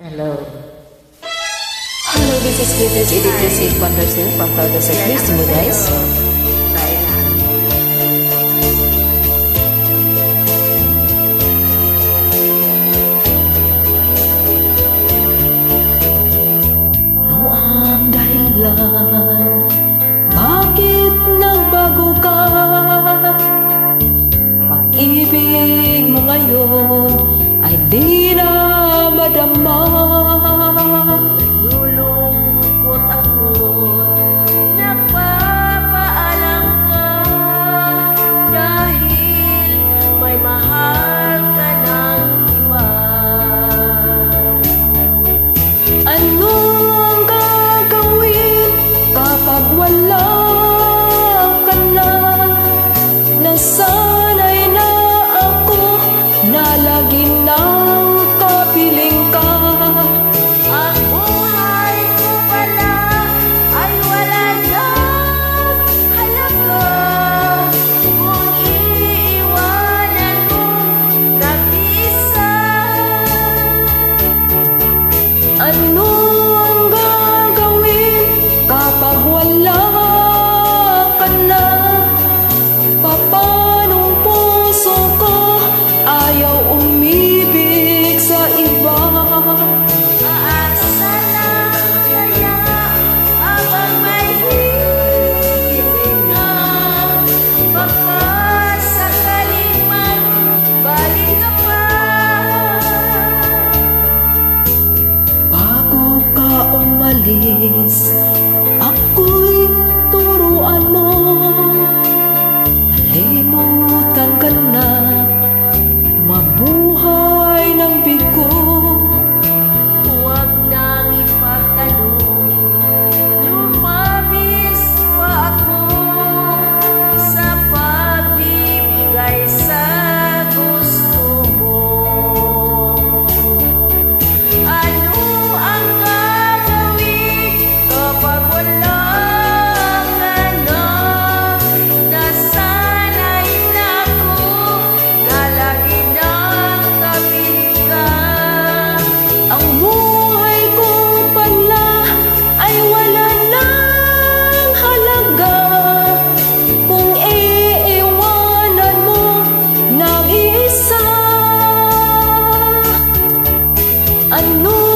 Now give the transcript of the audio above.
Hello. Hello, this is Cutest Editor Sid Wondersil from Producer Please to me guys. Ano ang dahilan? Bakit nagbago ka? Pag-ibig mo ngayon ay di na madama. Lulungkot ako, nagpapaalam ka dahil may mahal ka ng iba. Ano ang gagawin kapag wala ka na? Nasanay na ako na lagi nang kapiling ka. Ang buhay ko pala ay wala ng halaga kung iiwanan mo nag-isa. Ano ang gagawin kapag wala ka na? Papanong puso ko ayaw umibig sa iba. Aasa lang kaya habang may hilinga, baka sakaling magbalik ka pa. Bago ka umalis, ako'y turuan mo. Malimutan ka na, mabuhay ng bigo. Huwag nang ipagtanong, lumabis pa ako sa pagbibigay sa gusto mo. Ano ang gagawin kapag wala ka na? Nasanay na ako na lagi nang kapiling ka. Ang buhay ko pala ay wala nang halaga kung iiwanan mo ng isa. Ano